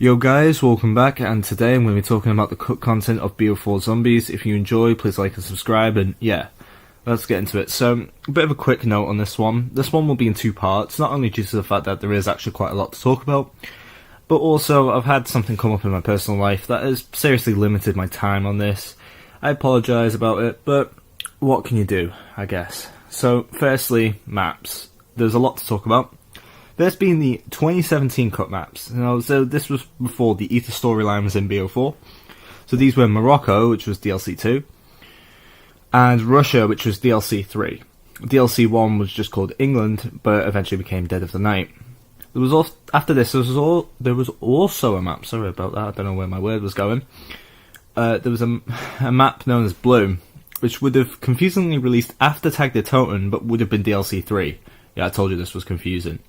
Yo guys, welcome back, and today I'm going to be talking about the cut content of BO4 Zombies. If you enjoy, please like and subscribe, and yeah, let's get into it. So, a bit of a quick note on this one. This one will be in two parts, not only due to the fact that there is actually quite a lot to talk about, but also I've had something come up in my personal life that has seriously limited my time on this. I apologise about it, but what can you do, I guess. So, firstly, maps. There's a lot to talk about. There's been the 2017 cut maps. Now, so this was before the Ether storyline was in BO4. So these were Morocco, which was DLC 2, and Russia, which was DLC 3. DLC 1 was just called England, but eventually became Dead of the Night. There was also, after this, there was also a map. Sorry about that. I don't know where my word was going. There was a map known as Blue, which would have confusingly released after Tag the Totem, but would have been DLC 3. Yeah, I told you this was confusing.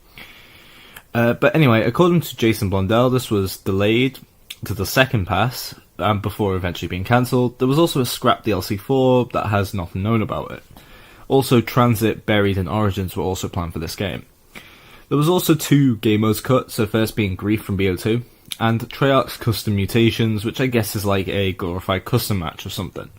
But anyway, according to Jason Blondell, this was delayed to the second pass, before eventually being cancelled. There was also a scrap DLC 4 that has nothing known about it. Also, Transit, Buried, and Origins were also planned for this game. There was also two game modes cut, so first being Grief from BO2, and Treyarch's Custom Mutations, which I guess is like a glorified custom match or something.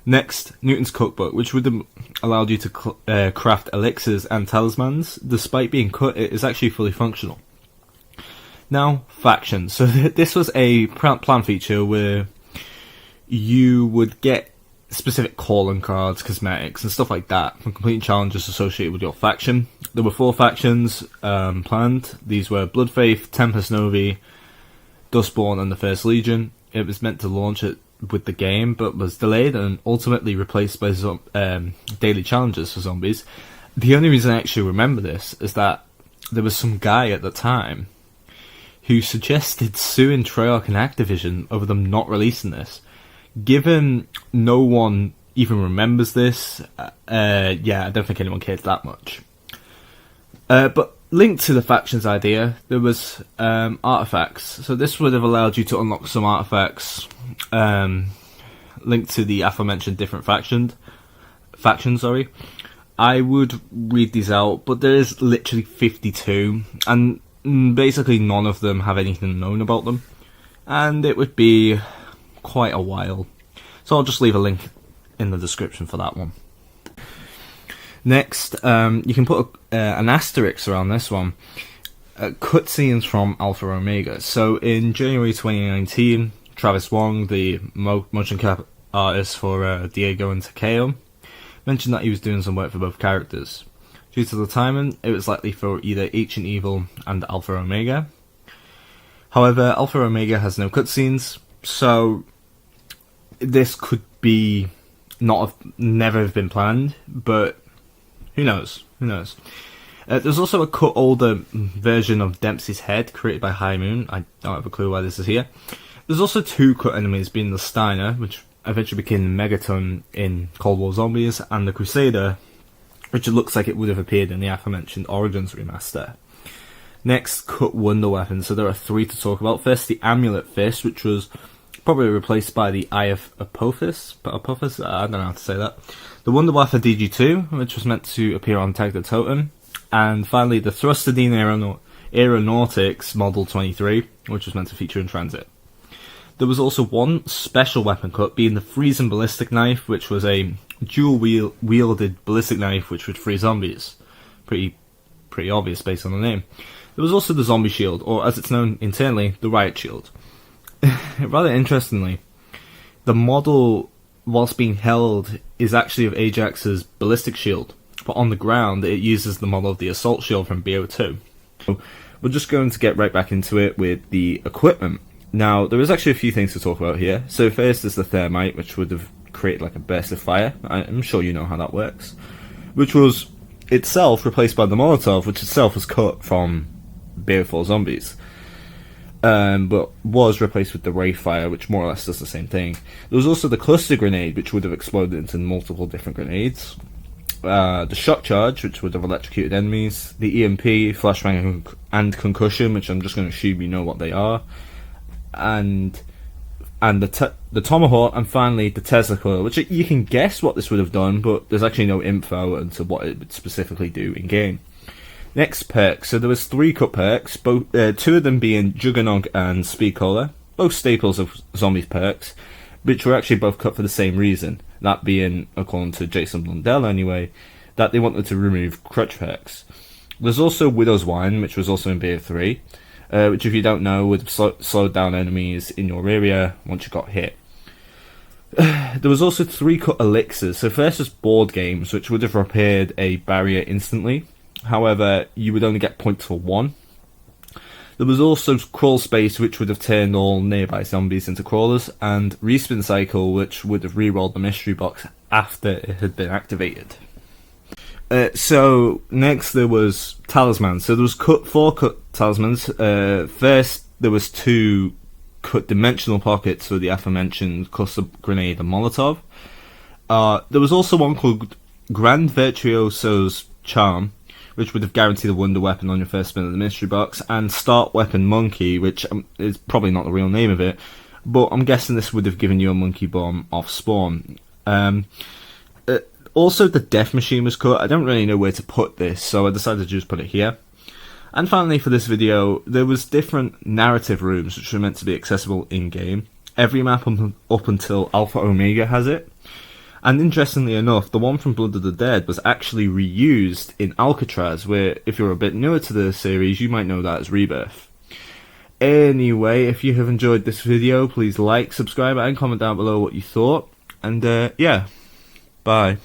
Next, Newton's Cookbook, which would have allowed you to craft elixirs and talismans. Despite being cut, it is actually fully functional. Now, factions. So this was a plan feature where you would get specific calling cards, cosmetics, and stuff like that from completing challenges associated with your faction. There were 4 factions planned. These were Bloodfaith, Tempest Novi, Dustborn, and the First Legion. It was meant to launch it with the game, but was delayed and ultimately replaced by daily challenges for zombies. The only reason I actually remember this is that there was some guy at the time who suggested suing Treyarch and Activision over them not releasing this. Given no one even remembers this, yeah, I don't think anyone cared that much. But linked to the factions idea, there was artifacts. So this would have allowed you to unlock some artifacts linked to the aforementioned different factions. Sorry, I would read these out, but there is literally 52, and basically none of them have anything known about them, and it would be quite a while. So I'll just leave a link in the description for that one. Next, you can put an asterisk around this one. Cutscenes from Alpha Omega. So in January 2019, Travis Wong, the motion cap artist for Diego and Takeo, mentioned that he was doing some work for both characters. Due to the timing, it was likely for either Ancient Evil and Alpha Omega. However, Alpha Omega has no cutscenes, so this could be never have been planned, but who knows? Who knows? There's also a cut older version of Dempsey's Head created by High Moon. I don't have a clue why this is here. There's also 2 cut enemies, being the Steiner, which eventually became Megaton in Cold War Zombies, and the Crusader, which it looks like it would have appeared in the aforementioned Origins remaster. Next, cut wonder weapons. So there are 3 to talk about. First, the Amulet Fist, which was probably replaced by the Eye of Apophis. I don't know how to say that. The Wunderwaffe DG2, which was meant to appear on Tag the Totem. And finally, the Thrusterdine Aeronautics Model 23, which was meant to feature in Transit. There was also one special weapon cut, being the Freezing Ballistic Knife, which was a dual-wielded ballistic knife which would free zombies. Pretty obvious based on the name. There was also the Zombie Shield, or as it's known internally, the Riot Shield. Rather interestingly, the model, whilst being held, is actually of Ajax's ballistic shield, but on the ground it uses the model of the assault shield from BO2. So we're just going to get right back into it with the equipment. Now, there is actually a few things to talk about here. So first is the Thermite, which would have created like a burst of fire. I'm sure you know how that works. Which was itself replaced by the Molotov, which itself was cut from BO4 Zombies. But was replaced with the Wraith Fire, which more or less does the same thing. There was also the Cluster Grenade, which would have exploded into multiple different grenades. The Shock Charge, which would have electrocuted enemies. The EMP, Flashbang, and Concussion, which I'm just going to assume you know what they are. And the Tomahawk, and finally the Tesla Coil, which you can guess what this would have done, but there's actually no info into what it would specifically do in game. Next perks. So there was 3 cut perks, both 2 of them being Juggernog and Speedcaller, both staples of zombies perks, which were actually both cut for the same reason. That being, according to Jason Blundell anyway, that they wanted to remove crutch perks. There's also Widow's Wine, which was also in BO3, which if you don't know would have slowed down enemies in your area once you got hit. There was also 3 cut elixirs. So first was board games, which would have repaired a barrier instantly. However, you would only get points for 1. There was also crawl space, which would have turned all nearby zombies into crawlers, and respin cycle, which would have re-rolled the mystery box after it had been activated. So next there was talismans. So there was 4 cut talismans. First there was 2 cut dimensional pockets for the aforementioned cluster grenade and Molotov. There was also one called Grand Virtuoso's Charm, which would have guaranteed a wonder weapon on your first spin of the mystery box, and Start Weapon Monkey, which is probably not the real name of it, but I'm guessing this would have given you a monkey bomb off spawn. Also, the death machine was cut. I don't really know where to put this, so I decided to just put it here. And finally, for this video, there was different narrative rooms which were meant to be accessible in-game. Every map up until Alpha Omega has it. And interestingly enough, the one from Blood of the Dead was actually reused in Alcatraz, where if you're a bit newer to the series, you might know that as Rebirth. Anyway, if you have enjoyed this video, please like, subscribe, and comment down below what you thought. And yeah, bye.